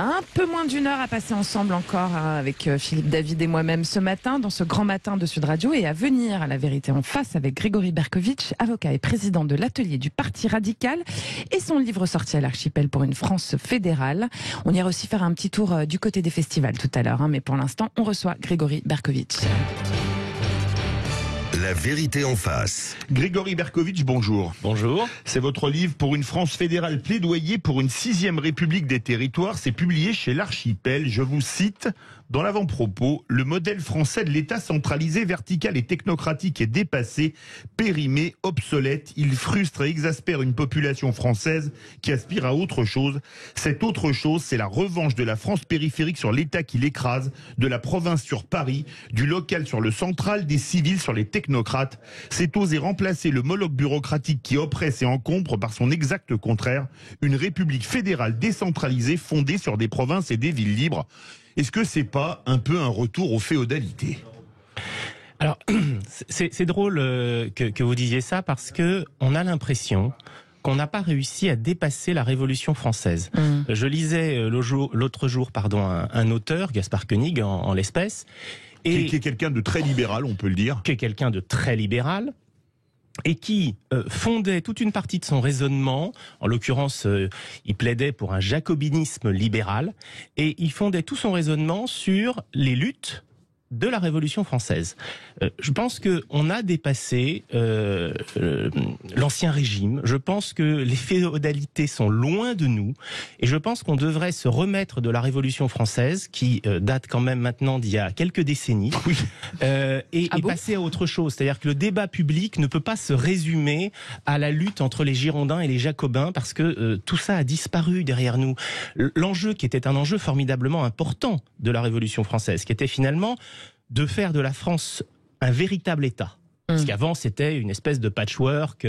Un peu moins d'une heure à passer ensemble encore avec Philippe David et moi-même ce matin dans ce grand matin de Sud Radio et à venir à La Vérité en face avec Grégory Berkovitch, avocat et président de l'atelier du Parti radical et son livre sorti à l'Archipel pour une France fédérale. On ira aussi faire un petit tour du côté des festivals tout à l'heure, mais pour l'instant on reçoit Grégory Berkovitch. La Vérité en face. Grégory Berkovitch, bonjour. Bonjour. C'est votre livre Pour une France fédérale, plaidoyer pour une 6e République des territoires. C'est publié chez l'Archipel. Je vous cite dans l'avant-propos: le modèle français de l'État centralisé, vertical et technocratique est dépassé, périmé, obsolète. Il frustre et exaspère une population française qui aspire à autre chose. Cette autre chose, c'est la revanche de la France périphérique sur l'État qui l'écrase, de la province sur Paris, du local sur le central, des civils sur les technocrates. C'est oser remplacer le Moloch bureaucratique qui oppresse et encombre par son exact contraire, une république fédérale décentralisée fondée sur des provinces et des villes libres. Est-ce que c'est pas un peu un retour aux féodalités ? Alors, c'est drôle que vous disiez ça parce que on a l'impression qu'on n'a pas réussi à dépasser la Révolution française. Je lisais l'autre jour un auteur, Gaspard Koenig en l'espèce, qui est quelqu'un de très libéral, on peut le dire. Qui est quelqu'un de très libéral. Et qui fondait toute une partie de son raisonnement, en l'occurrence, il plaidait pour un jacobinisme libéral, et il fondait tout son raisonnement sur les luttes de la Révolution française. Je pense qu'on a dépassé l'ancien régime. Je pense que les féodalités sont loin de nous. Et je pense qu'on devrait se remettre de la Révolution française, qui date quand même maintenant d'il y a quelques décennies, et passer à autre chose. C'est-à-dire que le débat public ne peut pas se résumer à la lutte entre les Girondins et les Jacobins, parce que tout ça a disparu derrière nous. L'enjeu qui était un enjeu formidablement important de la Révolution française, qui était finalement de faire de la France un véritable État. Parce qu'avant, c'était une espèce de patchwork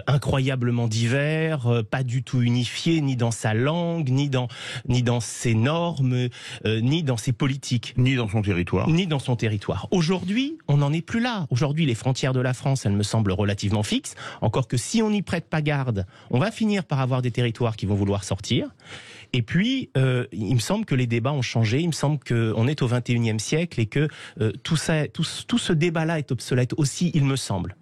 incroyablement divers, pas du tout unifié, ni dans sa langue, ni dans ses normes, ni dans ses politiques. Ni dans son territoire. Ni dans son territoire. Aujourd'hui, on n'en est plus là. Aujourd'hui, les frontières de la France, elles me semblent relativement fixes. Encore que si on n'y prête pas garde, on va finir par avoir des territoires qui vont vouloir sortir. Et puis, il me semble que les débats ont changé. Il me semble qu'on est au XXIe siècle et que tout ce débat-là est obsolète aussi, il me semble.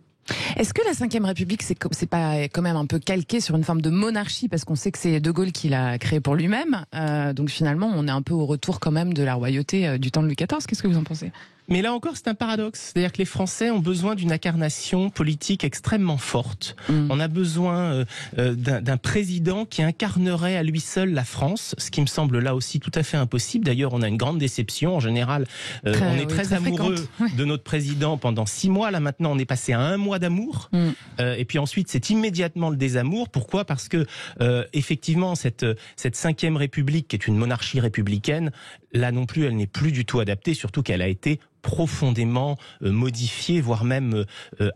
Est-ce que la 5e République, c'est pas quand même un peu calqué sur une forme de monarchie, parce qu'on sait que c'est De Gaulle qui l'a créé pour lui-même, donc finalement on est un peu au retour quand même de la royauté du temps de Louis XIV. Qu'est-ce que vous en pensez ? Mais là encore, c'est un paradoxe. C'est-à-dire que les Français ont besoin d'une incarnation politique extrêmement forte. On a besoin d'un président qui incarnerait à lui seul la France, ce qui me semble là aussi tout à fait impossible. D'ailleurs, on a une grande déception. En général, on est très amoureux de notre président pendant 6 mois. Là, maintenant, on est passé à 1 mois d'amour. Et puis ensuite, c'est immédiatement le désamour. Pourquoi ? Parce que, effectivement, cette 5e République, qui est une monarchie républicaine, là non plus, elle n'est plus du tout adaptée, surtout qu'elle a été profondément modifiée, voire même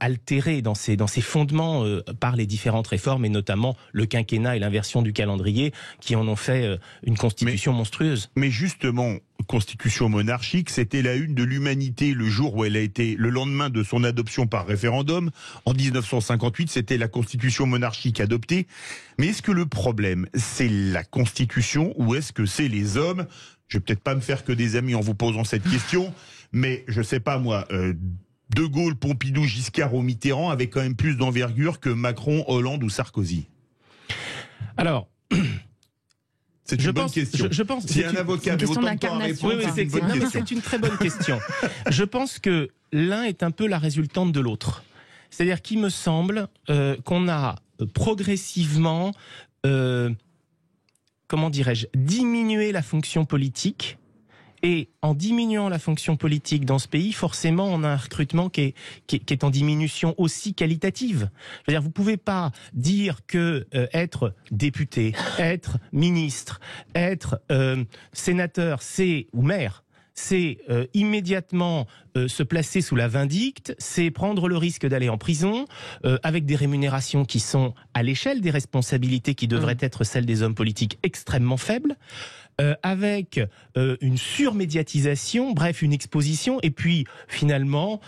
altérée dans ses fondements par les différentes réformes, et notamment le quinquennat et l'inversion du calendrier, qui en ont fait une constitution monstrueuse. Mais justement, constitution monarchique, c'était la une de l'Humanité le jour où elle a été, le lendemain de son adoption par référendum. En 1958, c'était la constitution monarchique adoptée. Mais est-ce que le problème, c'est la constitution ou est-ce que c'est les hommes ? Je vais peut-être pas me faire que des amis en vous posant cette question, mais je sais pas moi, De Gaulle, Pompidou, Giscard ou Mitterrand avaient quand même plus d'envergure que Macron, Hollande ou Sarkozy. Alors, c'est une bonne question. Je pense si un avocat avait autant de temps à répondre, c'est une bonne question. C'est une très bonne question. Je pense que l'un est un peu la résultante de l'autre. C'est-à-dire qu'il me semble qu'on a progressivement, diminué la fonction politique. Et en diminuant la fonction politique dans ce pays, forcément, on a un recrutement qui est en diminution aussi qualitative. Je veux dire, vous pouvez pas dire que être député, être ministre, être sénateur, ou maire, c'est immédiatement se placer sous la vindicte, c'est prendre le risque d'aller en prison, avec des rémunérations qui sont à l'échelle des responsabilités qui devraient être celles des hommes politiques extrêmement faibles. avec une surmédiatisation, bref, une exposition, et puis finalement,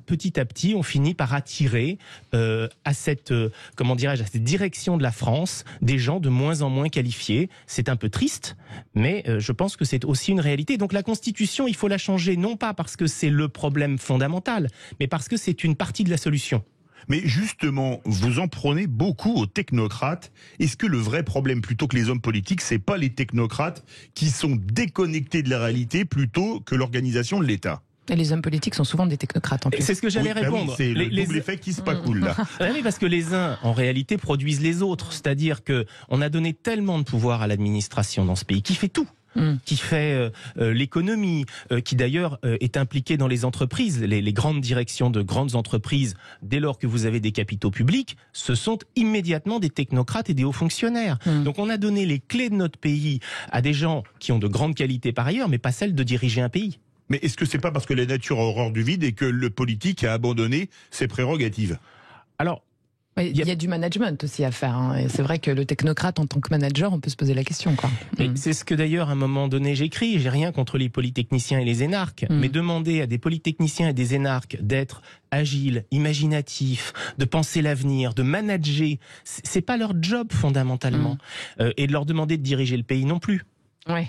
petit à petit, on finit par attirer à cette, à cette direction de la France des gens de moins en moins qualifiés. C'est un peu triste, mais je pense que c'est aussi une réalité. Donc la Constitution, il faut la changer, non pas parce que c'est le problème fondamental, mais parce que c'est une partie de la solution. Mais justement, vous en prenez beaucoup aux technocrates. Est-ce que le vrai problème, plutôt que les hommes politiques, c'est pas les technocrates qui sont déconnectés de la réalité plutôt que l'organisation de l'État ? Et les hommes politiques sont souvent des technocrates en plus. C'est ce que j'allais répondre. C'est le double effet qui se pas cool là. Oui, parce que les uns, en réalité, produisent les autres. C'est-à-dire que on a donné tellement de pouvoir à l'administration dans ce pays qui fait tout. Qui fait l'économie, qui d'ailleurs est impliqué dans les entreprises. Les grandes directions de grandes entreprises, dès lors que vous avez des capitaux publics, ce sont immédiatement des technocrates et des hauts fonctionnaires. Donc on a donné les clés de notre pays à des gens qui ont de grandes qualités par ailleurs, mais pas celles de diriger un pays. Mais est-ce que c'est pas parce que la nature a horreur du vide et que le politique a abandonné ses prérogatives ? Alors, il y a du management aussi à faire. Hein. Et c'est vrai que le technocrate, en tant que manager, on peut se poser la question. C'est ce que d'ailleurs, à un moment donné, j'écris. J'ai rien contre les polytechniciens et les énarques. Mais demander à des polytechniciens et des énarques d'être agiles, imaginatifs, de penser l'avenir, de manager, c'est pas leur job fondamentalement. Et de leur demander de diriger le pays non plus. Oui,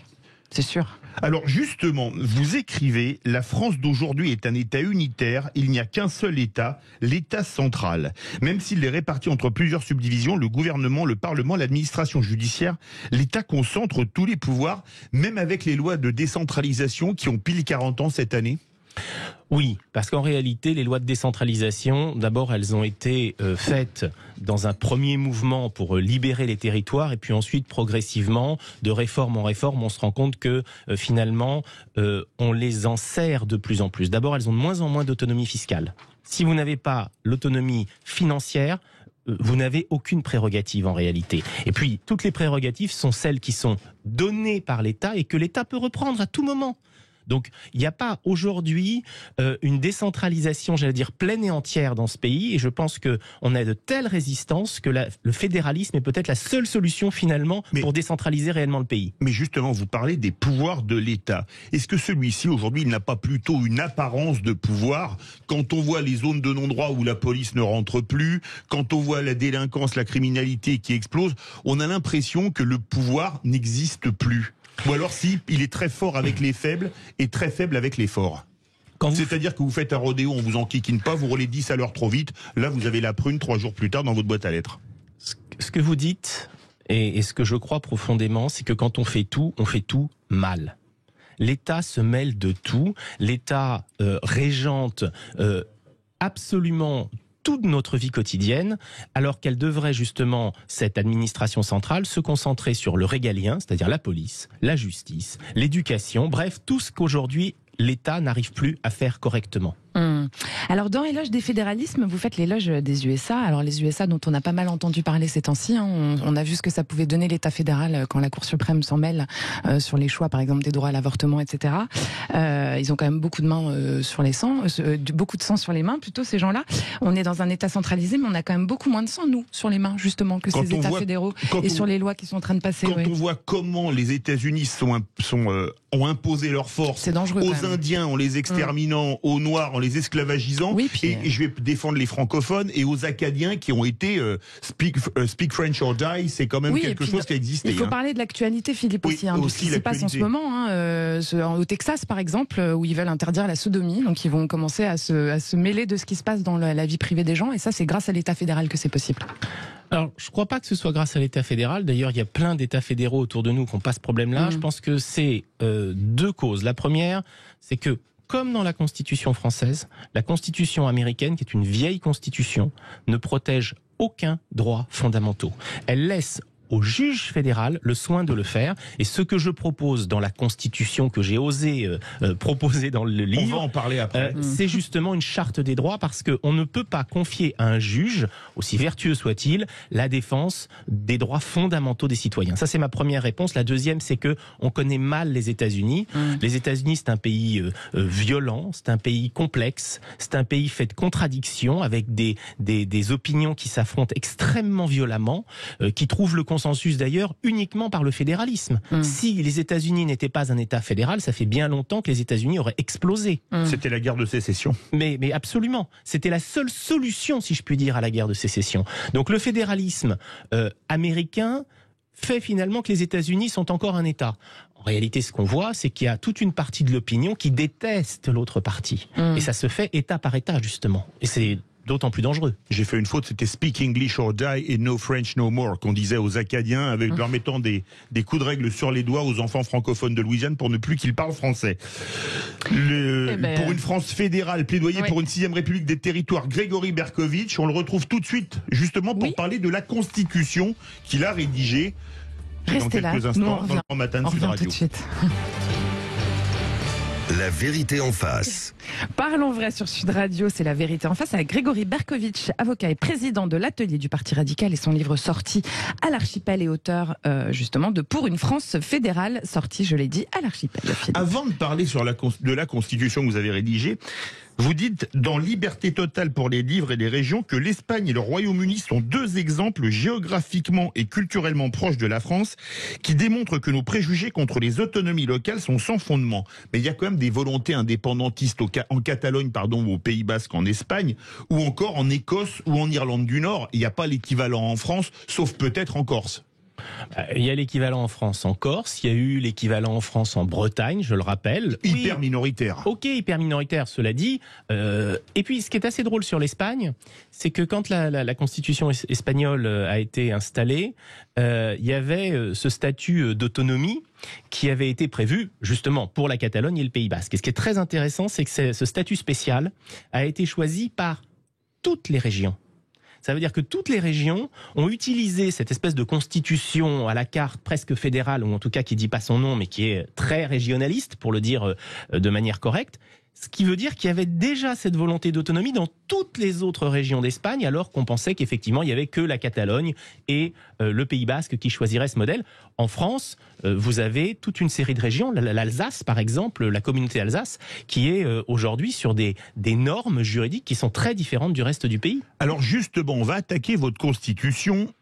c'est sûr. Alors justement, vous écrivez « La France d'aujourd'hui est un État unitaire, il n'y a qu'un seul État, l'État central. Même s'il est réparti entre plusieurs subdivisions, le gouvernement, le Parlement, l'administration judiciaire, l'État concentre tous les pouvoirs, même avec les lois de décentralisation qui ont pile 40 ans cette année ». Oui, parce qu'en réalité, les lois de décentralisation, d'abord, elles ont été faites dans un premier mouvement pour libérer les territoires, et puis ensuite, progressivement, de réforme en réforme, on se rend compte que finalement, on les enserre de plus en plus. D'abord, elles ont de moins en moins d'autonomie fiscale. Si vous n'avez pas l'autonomie financière, vous n'avez aucune prérogative en réalité. Et puis, toutes les prérogatives sont celles qui sont données par l'État et que l'État peut reprendre à tout moment. Donc, il n'y a pas aujourd'hui une décentralisation, j'allais dire, pleine et entière dans ce pays. Et je pense qu'on a de telles résistances que le fédéralisme est peut-être la seule solution finalement pour décentraliser réellement le pays. Mais justement, vous parlez des pouvoirs de l'État. Est-ce que celui-ci, aujourd'hui, il n'a pas plutôt une apparence de pouvoir ? Quand on voit les zones de non-droit où la police ne rentre plus, quand on voit la délinquance, la criminalité qui explose, on a l'impression que le pouvoir n'existe plus. Ou alors si il est très fort avec les faibles et très faible avec les forts. C'est-à-dire que vous faites un rodéo, on vous enquiquine pas, vous roulez 10 à l'heure trop vite, là vous avez la prune 3 jours plus tard dans votre boîte à lettres. Ce que vous dites, et ce que je crois profondément, c'est que quand on fait tout mal. L'État se mêle de tout, l'État régente absolument toute notre vie quotidienne, alors qu'elle devrait justement, cette administration centrale, se concentrer sur le régalien, c'est-à-dire la police, la justice, l'éducation, bref, tout ce qu'aujourd'hui l'État n'arrive plus à faire correctement. Alors dans l'éloge des fédéralismes, vous faites l'éloge des USA. Alors les USA dont on a pas mal entendu parler ces temps-ci, hein, on a vu ce que ça pouvait donner l'État fédéral quand la Cour suprême s'en mêle sur les choix par exemple des droits à l'avortement, etc. Ils ont quand même beaucoup de mains sur les sangs, beaucoup de sang sur les mains plutôt ces gens-là. On est dans un État centralisé mais on a quand même beaucoup moins de sang nous sur les mains justement que ces États fédéraux et sur les lois qui sont en train de passer. Quand on voit comment les États-Unis ont imposé leur force aux Indiens en les exterminant, aux Noirs en les esclavagisant, et je vais défendre les francophones, et aux Acadiens qui ont été speak French or die, c'est quand même quelque chose qui a existé. Il faut parler de l'actualité, Philippe, aussi, de ce qui se passe en ce moment. Au Texas, par exemple, où ils veulent interdire la sodomie, donc ils vont commencer à se mêler de ce qui se passe dans la vie privée des gens, et ça, c'est grâce à l'État fédéral que c'est possible. Alors, je ne crois pas que ce soit grâce à l'État fédéral. D'ailleurs, il y a plein d'États fédéraux autour de nous qui n'ont pas ce problème-là. Je pense que c'est deux causes. La première, c'est que comme dans la Constitution française, la Constitution américaine, qui est une vieille Constitution, ne protège aucun droit fondamental. Elle laisse au juge fédéral le soin de le faire. Et ce que je propose dans la Constitution que j'ai osé proposer dans le livre, on va en parler après. C'est justement une charte des droits, parce qu'on ne peut pas confier à un juge, aussi vertueux soit-il, la défense des droits fondamentaux des citoyens. Ça, c'est ma première réponse. La deuxième, c'est que on connaît mal les États-Unis. Les États-Unis, c'est un pays violent, c'est un pays complexe, c'est un pays fait de contradictions, avec des opinions qui s'affrontent extrêmement violemment, qui trouvent le consensus consensus d'ailleurs uniquement par le fédéralisme. Si les États-Unis n'étaient pas un État fédéral, ça fait bien longtemps que les États-Unis auraient explosé. C'était la guerre de sécession. Mais absolument, c'était la seule solution, si je puis dire, à la guerre de sécession. Donc le fédéralisme américain fait finalement que les États-Unis sont encore un État. En réalité, ce qu'on voit, c'est qu'il y a toute une partie de l'opinion qui déteste l'autre partie. Et ça se fait État par État, justement. Et c'est d'autant plus dangereux. J'ai fait une faute, c'était Speak English or Die et No French No More, qu'on disait aux Acadiens, avec leur mettant des coups de règle sur les doigts aux enfants francophones de Louisiane pour ne plus qu'ils parlent français. Pour une France fédérale, plaidoyer pour une 6e République des territoires, Grégory Berkovitch, on le retrouve tout de suite, justement, pour parler de la Constitution qu'il a rédigée. Restez dans quelques instants, dans le grand matin de Sud Radio. Tout de suite. La vérité en face. Parlons vrai sur Sud Radio, c'est la vérité en face avec Grégory Berkovitch, avocat et président de l'atelier du Parti radical et son livre sorti à l'Archipel et auteur justement de Pour une France fédérale, sorti, je l'ai dit, à l'Archipel. Avant de parler de la Constitution que vous avez rédigée, vous dites dans Liberté totale pour les livres et les régions que l'Espagne et le Royaume-Uni sont deux exemples géographiquement et culturellement proches de la France qui démontrent que nos préjugés contre les autonomies locales sont sans fondement. Mais il y a quand même des volontés indépendantistes en Catalogne, ou au Pays Basque en Espagne, ou encore en Écosse ou en Irlande du Nord. Il n'y a pas l'équivalent en France, sauf peut-être en Corse. Il y a l'équivalent en France en Corse, il y a eu l'équivalent en France en Bretagne, je le rappelle. Hyper minoritaire. Ok, hyper minoritaire, cela dit. Et puis, ce qui est assez drôle sur l'Espagne, c'est que quand la constitution espagnole a été installée, il y avait ce statut d'autonomie qui avait été prévu justement pour la Catalogne et le Pays Basque. Et ce qui est très intéressant, c'est que ce statut spécial a été choisi par toutes les régions. Ça veut dire que toutes les régions ont utilisé cette espèce de constitution à la carte presque fédérale, ou en tout cas qui dit pas son nom, mais qui est très régionaliste, pour le dire de manière correcte. Ce qui veut dire qu'il y avait déjà cette volonté d'autonomie dans toutes les autres régions d'Espagne, alors qu'on pensait qu'effectivement il n'y avait que la Catalogne et le Pays Basque qui choisiraient ce modèle. En France, vous avez toute une série de régions, l'Alsace par exemple, la communauté Alsace, qui est aujourd'hui sur des normes juridiques qui sont très différentes du reste du pays. Alors justement, on va attaquer votre constitution.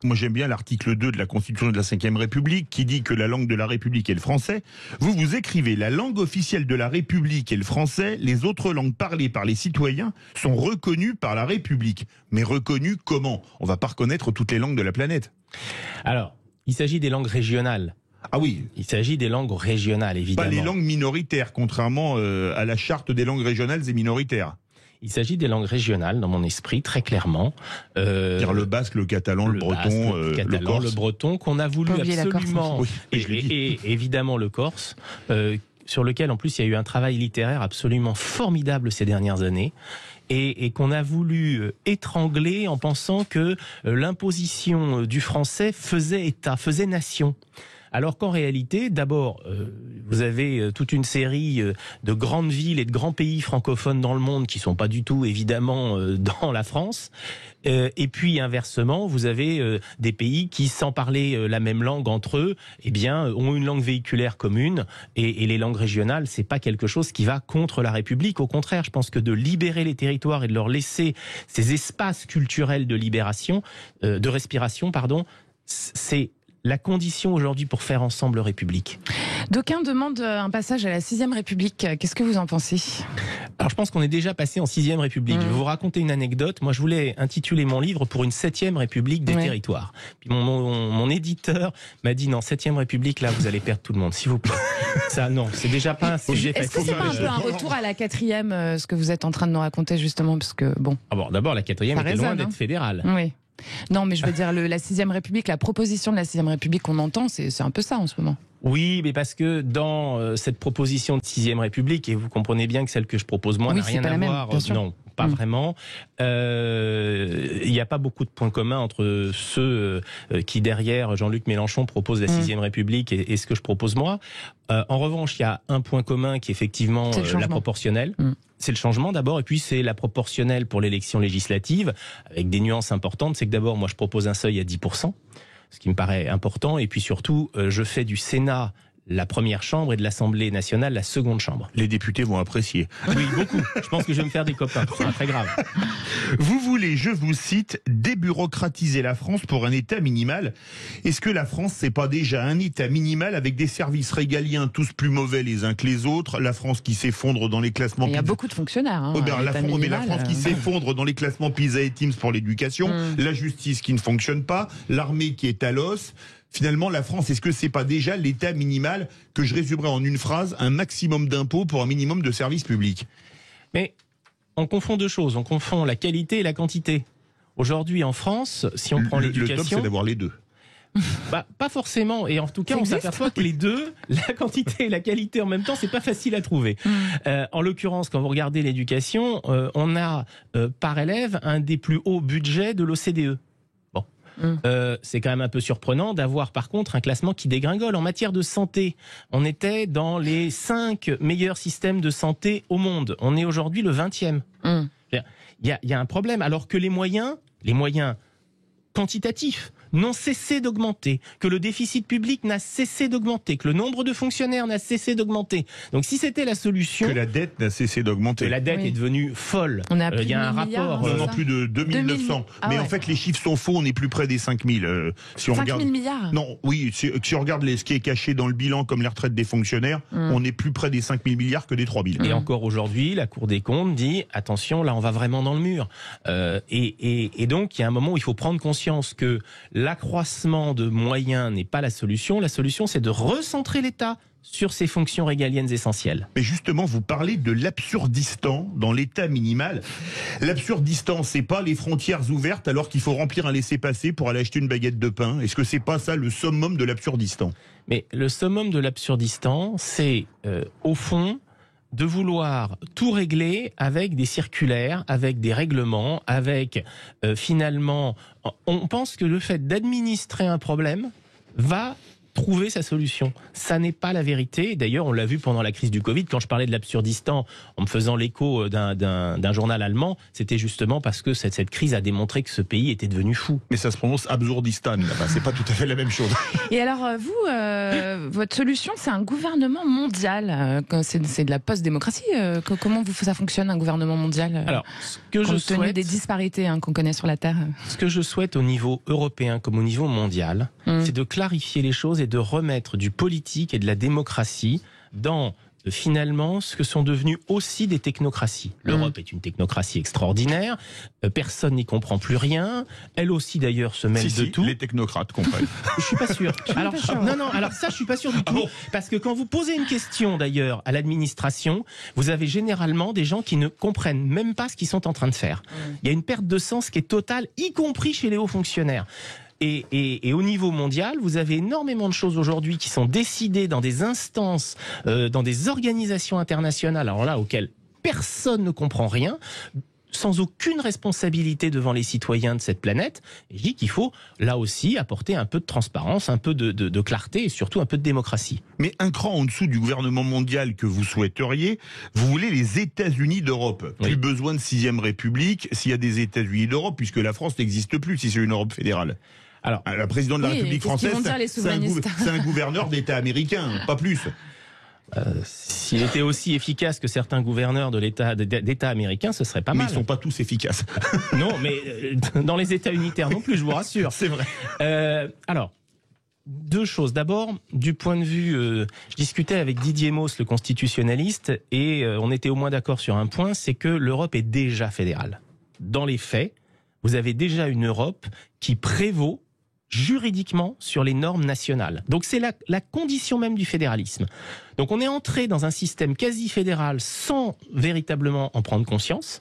Moi, j'aime bien l'article 2 de la Constitution de la 5e République qui dit que la langue de la République est le français. Vous écrivez « La langue officielle de la République est le français. Les autres langues parlées par les citoyens sont reconnues par la République. » Mais reconnues comment? On ne va pas reconnaître toutes les langues de la planète. Alors, il s'agit des langues régionales. Ah oui. Il s'agit des langues régionales, évidemment. Pas les langues minoritaires, contrairement à la charte des langues régionales et minoritaires. Il s'agit des langues régionales, dans mon esprit, très clairement. Dire le basque, le catalan, le breton, le corse. Le breton, qu'on a voulu absolument... Oui, et évidemment le corse, sur lequel, en plus, il y a eu un travail littéraire absolument formidable ces dernières années. Et qu'on a voulu étrangler en pensant que l'imposition du français faisait État, faisait nation. Alors qu'en réalité, d'abord, vous avez toute une série de grandes villes et de grands pays francophones dans le monde qui sont pas du tout, évidemment, dans la France. Et puis, inversement, vous avez des pays qui, sans parler la même langue entre eux, eh bien, ont une langue véhiculaire commune. Et les langues régionales, c'est pas quelque chose qui va contre la République. Au contraire, je pense que de libérer les territoires et de leur laisser ces espaces culturels de libération, de respiration, pardon, c'est la condition aujourd'hui pour faire ensemble République. D'aucuns demandent un passage à la 6e République. Qu'est-ce que vous en pensez? Alors je pense qu'on est déjà passé en 6e République. Je vais vous raconter une anecdote. Moi je voulais intituler mon livre pour une 7e République des territoires. Puis mon éditeur m'a dit non, 7e République, là vous allez perdre tout le monde, s'il vous plaît. Ça non, c'est déjà pas un sujet facile. Est-ce que c'est pas un peu un retour à la 4e, ce que vous êtes en train de nous raconter justement, parce que bon. Ah bon, d'abord la 4e était loin d'être fédérale. Oui. Non, mais je veux dire, la 6e République, la proposition de la 6e République qu'on entend, c'est un peu ça en ce moment. Oui, mais parce que dans cette proposition de 6e République, et vous comprenez bien que celle que je propose moi n'a rien à voir, non, pas vraiment. Il n'y a pas beaucoup de points communs entre ceux qui, derrière Jean-Luc Mélenchon, proposent la 6e République et ce que je propose moi. En revanche, il y a un point commun qui est effectivement la proportionnelle. C'est le changement d'abord, et puis c'est la proportionnelle pour l'élection législative, avec des nuances importantes. C'est que d'abord, moi, je propose un seuil à 10%, ce qui me paraît important, et puis surtout, je fais du Sénat la première chambre et de l'Assemblée nationale la seconde chambre. Les députés vont apprécier. Oui, beaucoup. Je pense que je vais me faire des copains. C'est très grave. Vous voulez, je vous cite, débureaucratiser la France pour un État minimal. Est-ce que la France, c'est pas déjà un État minimal avec des services régaliens tous plus mauvais les uns que les autres, la France qui s'effondre dans les classements... Il y a beaucoup de fonctionnaires. Hein, la France qui s'effondre dans les classements PISA et Teams pour l'éducation, la justice qui ne fonctionne pas, l'armée qui est à l'os... Finalement, la France, est-ce que c'est pas déjà l'État minimal que je résumerai en une phrase, un maximum d'impôts pour un minimum de services publics? Mais on confond deux choses. On confond la qualité et la quantité. Aujourd'hui, en France, si on prend l'éducation... Le top, c'est d'avoir les deux. Pas forcément. Et en tout cas, on s'aperçoit que les deux, la quantité et la qualité en même temps, c'est pas facile à trouver. En l'occurrence, quand vous regardez l'éducation, on a par élève un des plus hauts budgets de l'OCDE. C'est quand même un peu surprenant d'avoir par contre un classement qui dégringole. En matière de santé, on était dans les 5 meilleurs systèmes de santé au monde. On est aujourd'hui le 20e. Il y a un problème, alors que les moyens quantitatifs n'ont cessé d'augmenter, que le déficit public n'a cessé d'augmenter, que le nombre de fonctionnaires n'a cessé d'augmenter. Donc si c'était la solution... Que la dette n'a cessé d'augmenter. Que la dette est devenue folle. On a il y a un rapport... Non, plus de 2900. Mais en fait, les chiffres sont faux, on est plus près des 5000. Si on 5000 milliards Non, oui, si on regarde ce qui est caché dans le bilan, comme les retraites des fonctionnaires, on est plus près des 5000 milliards que des 3000. Et encore aujourd'hui, la Cour des comptes dit, attention, là on va vraiment dans le mur. Et donc, il y a un moment où il faut prendre conscience que l'accroissement de moyens n'est pas la solution. La solution, c'est de recentrer l'État sur ses fonctions régaliennes essentielles. Mais justement, vous parlez de l'absurdistan dans l'État minimal. L'absurdistan, c'est pas les frontières ouvertes alors qu'il faut remplir un laissez-passer pour aller acheter une baguette de pain. Est-ce que c'est pas ça le summum de l'absurdistan? Mais le summum de l'absurdistan, c'est au fond de vouloir tout régler avec des circulaires, avec des règlements, avec finalement... On pense que le fait d'administrer un problème va trouver sa solution. Ça n'est pas la vérité. D'ailleurs, on l'a vu pendant la crise du Covid, quand je parlais de l'absurdistan, en me faisant l'écho d'un journal allemand, c'était justement parce que cette crise a démontré que ce pays était devenu fou. Mais ça se prononce Absurdistan, c'est pas tout à fait la même chose. Et alors, vous, votre solution, c'est un gouvernement mondial. C'est de la post-démocratie. Comment ça fonctionne, un gouvernement mondial? Alors, ce que je souhaite... des disparités qu'on connaît sur la Terre. Ce que je souhaite au niveau européen comme au niveau mondial, c'est de clarifier les choses et de remettre du politique et de la démocratie dans finalement ce que sont devenues aussi des technocraties. L'Europe est une technocratie extraordinaire, personne n'y comprend plus rien, elle aussi d'ailleurs se mêle de tout. Les technocrates comprennent. Je suis pas sûr. Alors ça je suis pas sûr du tout, parce que quand vous posez une question d'ailleurs à l'administration, vous avez généralement des gens qui ne comprennent même pas ce qu'ils sont en train de faire. Il y a une perte de sens qui est totale, y compris chez les hauts fonctionnaires. Et au niveau mondial, vous avez énormément de choses aujourd'hui qui sont décidées dans des instances, dans des organisations internationales, alors là, auxquelles personne ne comprend rien, sans aucune responsabilité devant les citoyens de cette planète. Et je dis qu'il faut, là aussi, apporter un peu de transparence, un peu de clarté et surtout un peu de démocratie. Mais un cran en dessous du gouvernement mondial que vous souhaiteriez, vous voulez les États-Unis d'Europe. Plus besoin de 6e République s'il y a des États-Unis d'Europe, puisque la France n'existe plus si c'est une Europe fédérale. Alors, la présidente de la République française, c'est un gouverneur d'État américain, pas plus. S'il était aussi efficace que certains gouverneurs d'État américains, ce serait pas mal. Mais ils sont pas tous efficaces. Non, mais dans les États unitaires non plus, je vous rassure. C'est vrai. Alors, deux choses. D'abord, du point de vue... je discutais avec Didier Mauss, le constitutionnaliste, et on était au moins d'accord sur un point, c'est que l'Europe est déjà fédérale. Dans les faits, vous avez déjà une Europe qui prévaut juridiquement sur les normes nationales. Donc c'est la condition même du fédéralisme. Donc on est entré dans un système quasi fédéral sans véritablement en prendre conscience.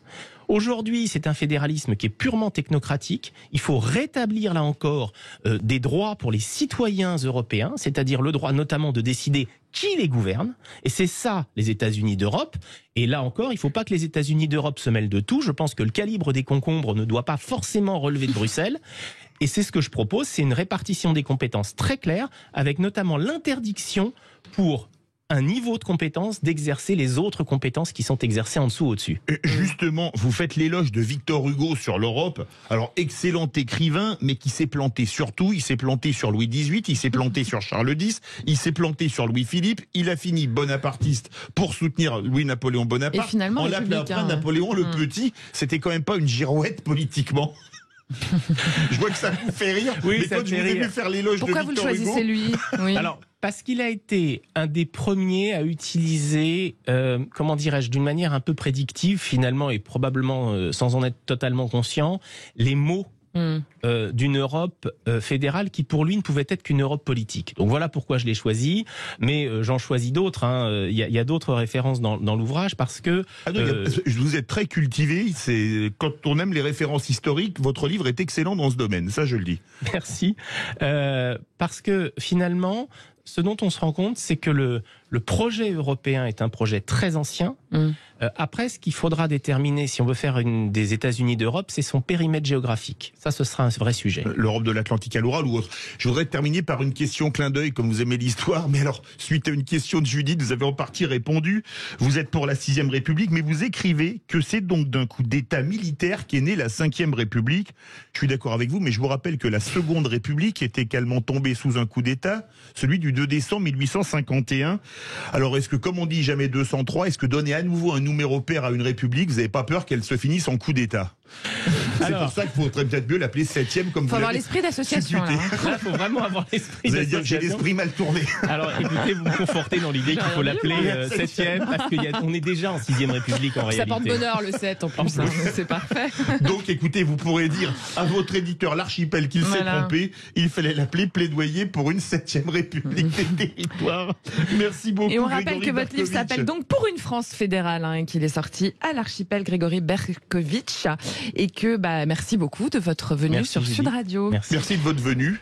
Aujourd'hui, c'est un fédéralisme qui est purement technocratique. Il faut rétablir là encore des droits pour les citoyens européens, c'est-à-dire le droit notamment de décider qui les gouverne. Et c'est ça, les États-Unis d'Europe. Et là encore, il ne faut pas que les États-Unis d'Europe se mêlent de tout. Je pense que le calibre des concombres ne doit pas forcément relever de Bruxelles. Et c'est ce que je propose, c'est une répartition des compétences très claire, avec notamment l'interdiction pour un niveau de compétence d'exercer les autres compétences qui sont exercées en dessous, au-dessus. Justement, vous faites l'éloge de Victor Hugo sur l'Europe. Alors, excellent écrivain, mais qui s'est planté surtout. Il s'est planté sur Louis XVIII, il s'est planté sur Charles X, il s'est planté sur Louis-Philippe. Il a fini bonapartiste pour soutenir Louis-Napoléon Bonaparte. Et finalement, on l'appelait après Napoléon le Petit. C'était quand même pas une girouette politiquement. Je vois que ça vous fait rire. Oui, mais ça quand me je fait vous ai rire. vu faire l'éloge de Victor Hugo... Pourquoi vous le choisissez lui? Oui. Alors, parce qu'il a été un des premiers à utiliser, comment dirais-je, d'une manière un peu prédictive finalement, et probablement sans en être totalement conscient, les mots d'une Europe fédérale qui pour lui ne pouvait être qu'une Europe politique. Donc voilà pourquoi je l'ai choisi, mais j'en choisis d'autres. Il y a d'autres références dans l'ouvrage parce que... Vous êtes très cultivé, quand on aime les références historiques, votre livre est excellent dans ce domaine, ça je le dis. Merci. Parce que finalement, ce dont on se rend compte, c'est que le projet européen est un projet très ancien. Après, ce qu'il faudra déterminer, si on veut faire des États-Unis d'Europe, c'est son périmètre géographique. Ça, ce sera un vrai sujet. L'Europe de l'Atlantique à l'Oural ou autre. Je voudrais terminer par une question clin d'œil, comme vous aimez l'histoire. Mais alors, suite à une question de Judith, vous avez en partie répondu. Vous êtes pour la 6e République, mais vous écrivez que c'est donc d'un coup d'État militaire qu'est née la 5e République. Je suis d'accord avec vous, mais je vous rappelle que la 2e République est également tombée sous un coup d'État, celui du 2 décembre 1851. Alors, est-ce que, comme on dit jamais 203, est-ce que donner à nouveau un numéro pair à une république, vous n'avez pas peur qu'elle se finisse en coup d'État? C'est pour ça qu'il faudrait peut-être mieux l'appeler 7e, comme vous l'avez. Faut avoir l'esprit d'association, là. Là, faut vraiment avoir l'esprit Vous allez dire que j'ai d'association. l'esprit mal tourné. Alors, écoutez, vous me confortez dans l'idée qu'il faut l'appeler 7e, parce qu'on est déjà en 6e République en réalité. Ça porte bonheur le 7 en plus, hein, c'est parfait. Donc écoutez, vous pourrez dire à votre éditeur l'Archipel qu'il s'est trompé, il fallait l'appeler plaidoyer pour une 7e République des territoires. Merci beaucoup. Et on rappelle Grégory que votre livre Berkovitch. s'appelle donc Pour une France fédérale, et qu'il est sorti à l'Archipel Grégory Berkovitch, et que merci beaucoup de votre venue Merci, sur Julie. Sud Radio. Merci. Merci de votre venue.